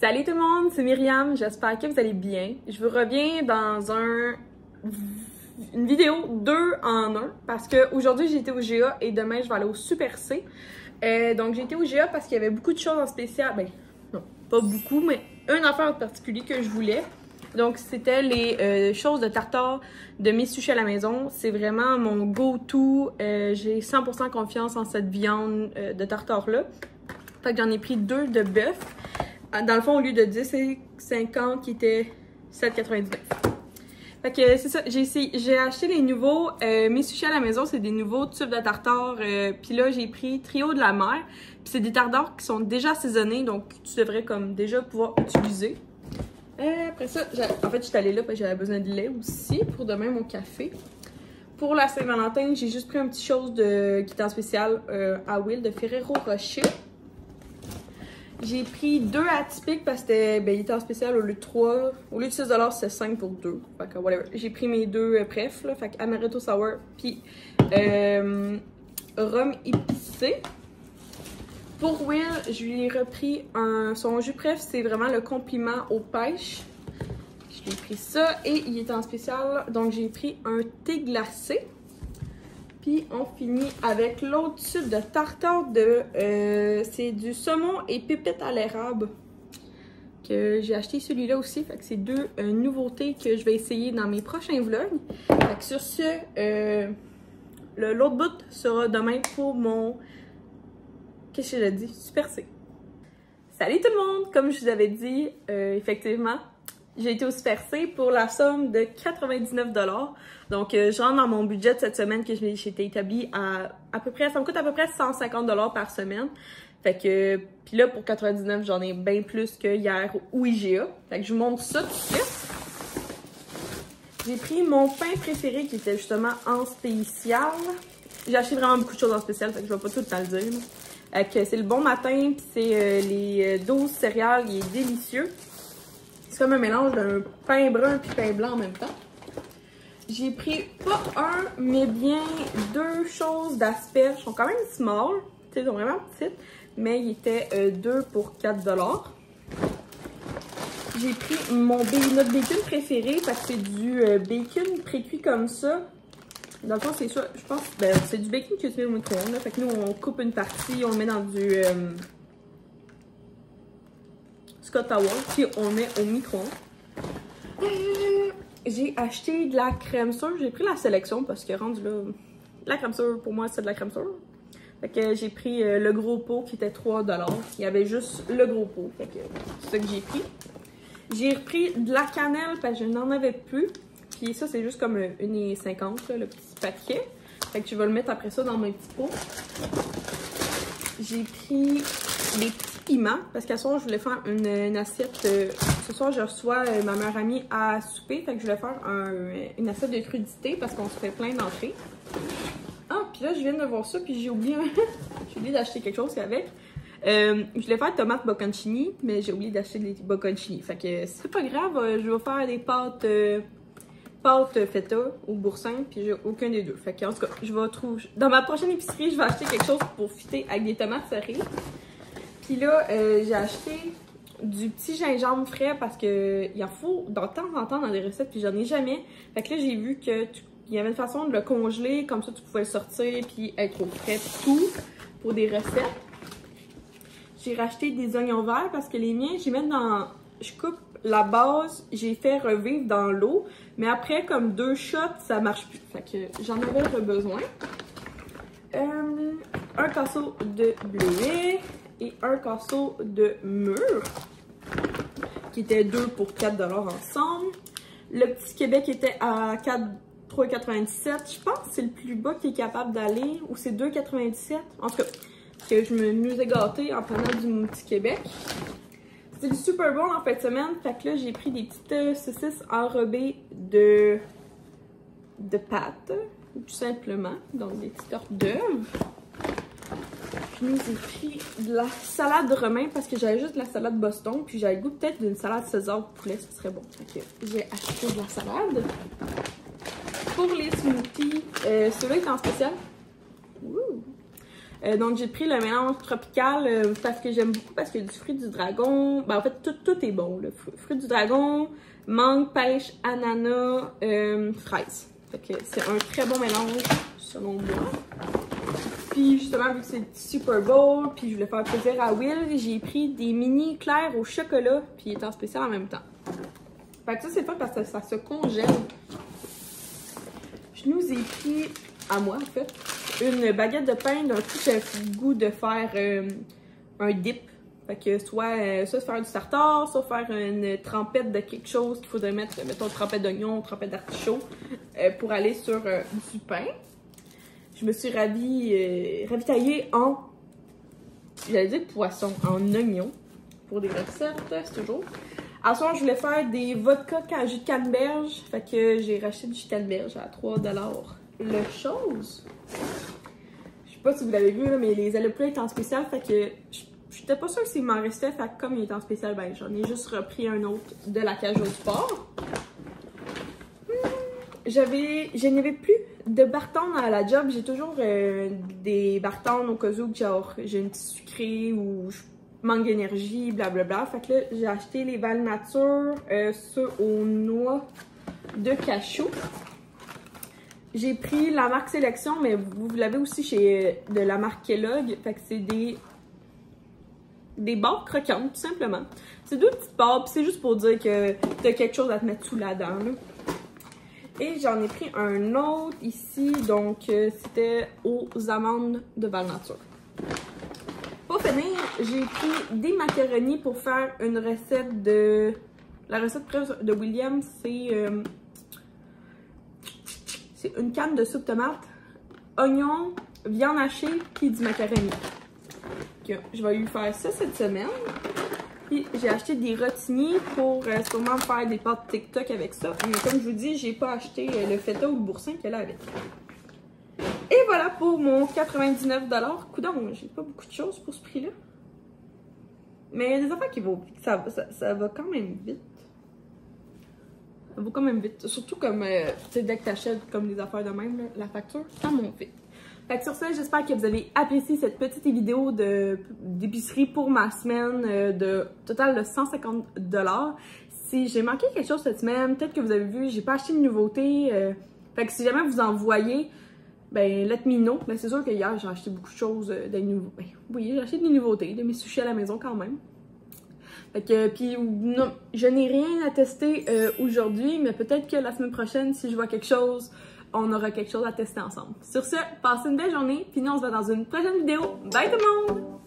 Salut tout le monde, c'est Myriam, j'espère que vous allez bien. Je vous reviens dans une vidéo 2 en 1 parce que aujourd'hui j'ai été au GA et demain je vais aller au Super C. Donc j'ai été au GA parce qu'il y avait beaucoup de choses en spécial, ben non, pas beaucoup, mais une affaire en particulier que je voulais. Donc c'était les choses de tartare de mes sushis à la maison. C'est vraiment mon go-to, j'ai 100% confiance en cette viande de tartare là. Fait que j'en ai pris 2 de bœuf. Dans le fond, au lieu de 10,50 qui était 7,99. Fait que c'est ça, j'ai acheté les nouveaux, mes sushis à la maison, c'est des nouveaux tubes de tartare. Puis là, j'ai pris Trio de la mer. Puis c'est des tartares qui sont déjà assaisonnés, donc tu devrais comme déjà pouvoir utiliser. Après ça, en fait, je suis allée là parce que j'avais besoin de lait aussi pour demain mon café. Pour la Saint-Valentin, j'ai juste pris un petit chose qui était en spécial à Will de Ferrero Rocher. J'ai pris 2 atypiques parce que il était en spécial au lieu de 3. Au lieu de 6$, c'était 5 pour 2. Fait que whatever. J'ai pris mes 2 prefs, là. Fait que Amaretto Sour puis rhum épicé. Pour Will, je lui ai repris son jus pref, c'est vraiment le compliment aux pêches. Je lui ai pris ça et il est en spécial, donc j'ai pris un thé glacé. Puis on finit avec l'autre tube de tartare c'est du saumon et pépites à l'érable. Que j'ai acheté celui-là aussi. Fait que c'est 2 nouveautés que je vais essayer dans mes prochains vlogs. Fait que sur ce, l'autre bout sera demain pour mon... Qu'est-ce que j'ai dit? Super C. Salut tout le monde! Comme je vous avais dit, effectivement, j'ai été au Super C pour la somme de 99$. Donc, je rentre dans mon budget cette semaine que j'ai été établi à peu près, ça me coûte à peu près 150$ par semaine. Fait que, puis là, pour 99$, j'en ai bien plus que hier au IGA. Fait que je vous montre ça tout de suite. J'ai pris mon pain préféré qui était justement en spécial. J'ai acheté vraiment beaucoup de choses en spécial, fait que je vais pas tout le temps le dire. C'est le bon matin, puis c'est les 12 céréales, il est délicieux. C'est comme un mélange d'un pain brun puis pain blanc en même temps. J'ai pris pas un, mais bien 2 choses d'asperges. Ils sont quand même small, ils sont vraiment petites, mais ils étaient 2 pour 4$. J'ai pris notre bacon préféré parce que c'est du bacon pré-cuit comme ça. Dans le fond, c'est ça, je pense, c'est du bacon que tu mets au micro-ondes. Fait que nous, on coupe une partie, on le met dans du Scott Tower, puis on le met au micro-ondes. J'ai acheté de la crème sure. J'ai pris la sélection parce que rendu là, la crème sure, pour moi, c'est de la crème sure. Fait que j'ai pris le gros pot qui était 3$. Il y avait juste le gros pot. Fait que c'est ça que j'ai pris. J'ai repris de la cannelle parce que je n'en avais plus. Puis ça, c'est juste comme 1,50$, le petit paquet. Fait que je vais le mettre après ça dans mes petits pots. J'ai pris des petits piments parce qu'à ce soir, je voulais faire une assiette. Ce soir, je reçois ma meilleure amie à souper. Fait que je voulais faire une assiette de crudité parce qu'on se fait plein d'entrées. Ah, puis là, je viens de voir ça, puis j'ai oublié, j'ai oublié d'acheter quelque chose avec. Je voulais faire tomate bocconcini, mais j'ai oublié d'acheter des bocconcini. Fait que c'est pas grave, je vais faire des pâtes feta au boursin, puis j'ai aucun des deux. Fait que en tout cas, je vais trouver... Dans ma prochaine épicerie, je vais acheter quelque chose pour fitter avec des tomates cerises. Puis là, j'ai acheté du petit gingembre frais parce que il en faut de temps en temps dans des recettes, puis j'en ai jamais. Fait que là, j'ai vu que il y avait une façon de le congeler, comme ça tu pouvais le sortir puis être au frais tout pour des recettes. J'ai racheté des oignons verts parce que les miens, je coupe la base, j'ai fait revivre dans l'eau, mais après comme 2 shots, ça marche plus. Fait que j'en avais besoin. Un casseau de bleuet et un casseau de mûre qui était 2 pour 4$ ensemble. Le petit Québec était à 3,97$. Je pense que c'est le plus bas qui est capable d'aller, ou c'est 2,97$. En tout cas, que je nous ai gâtés en prenant du petit Québec. C'était du Super Bowl en fin de semaine. Fait que là, j'ai pris des petites saucisses enrobées de pâtes, tout simplement. Donc, des petites hors d'œuvre. Puis, j'ai pris de la salade romain parce que j'avais juste de la salade Boston. Puis, j'avais le goût peut-être d'une salade César poulet, ça serait bon. Fait que j'ai acheté de la salade. Pour les smoothies, celui-là est en spécial. Ouh. Donc j'ai pris le mélange tropical parce que j'aime beaucoup, parce qu'il y a du fruit du dragon. Ben en fait tout est bon. Le fruit du dragon, mangue, pêche, ananas, fraise. Fait que c'est un très bon mélange selon moi. Puis justement vu que c'est Super Bowl, puis je voulais faire plaisir à Will, j'ai pris des mini éclairs au chocolat, puis il est en spécial en même temps. Fait que ça c'est pas parce que ça se congèle. Je nous ai pris, à moi en fait, une baguette de pain d'un coup j'ai le goût de faire un dip. Fait que soit faire du tartare, soit faire une trempette de quelque chose qu'il faudrait mettre, mettons trempette d'oignon, trempette d'artichaut, pour aller sur du pain. Je me suis ravitaillée en, j'allais dire poisson, en oignon pour des recettes, c'est toujours. Ensuite, je voulais faire des vodka jus de canneberge, fait que j'ai racheté du jus de canneberge à 3 $. Le chose, je sais pas si vous l'avez vu, là, mais les ailes de poulet étaient en spécial, fait que j'étais pas sûre s'il m'en restait, fait que comme il est en spécial, ben j'en ai juste repris un autre de la cage au sport. Je n'avais plus de Bartone à la job, j'ai toujours des Bartone au cas où genre j'ai une petite sucrée ou je manque d'énergie, blablabla. Fait que là, j'ai acheté les Val Nature, ceux aux noix de cachou. J'ai pris la marque Sélection, mais vous l'avez aussi chez de la marque Kellogg. Fait que c'est des barres croquantes, tout simplement. C'est 2 petites barres, puis c'est juste pour dire que t'as quelque chose à te mettre sous la dent, là. Et j'en ai pris un autre ici, donc c'était aux amandes de Val Nature. Pour finir, j'ai pris des macaronis pour faire une recette de... La recette de William, c'est une canne de soupe tomate, oignon, viande hachée, puis du macaroni. Donc, je vais lui faire ça cette semaine. Puis j'ai acheté des rotiniers pour sûrement faire des pâtes TikTok avec ça. Mais comme je vous dis, j'ai pas acheté le feta ou le boursin qu'elle a avec. Et voilà pour mon 99 $. Coudonc, j'ai pas beaucoup de choses pour ce prix-là. Mais il y a des affaires qui vont vite. Ça va quand même vite. Ça va quand même vite. Surtout comme, tu sais, dès que t'achètes comme des affaires de même, là, la facture, ça monte vite. Fait que sur ça, j'espère que vous avez apprécié cette petite vidéo d'épicerie pour ma semaine de total de 150 $. Si j'ai manqué quelque chose cette semaine, peut-être que vous avez vu, j'ai pas acheté de nouveautés. Fait que si jamais vous en voyez, ben let me know. Ben c'est sûr que hier j'ai acheté beaucoup de choses de nouveaux. Ben oui, j'ai acheté des nouveautés, de mes sushis à la maison quand même. Fait que, puis non, je n'ai rien à tester aujourd'hui, mais peut-être que la semaine prochaine, si je vois quelque chose, on aura quelque chose à tester ensemble. Sur ce, passez une belle journée, puis nous on se voit dans une prochaine vidéo. Bye tout le monde!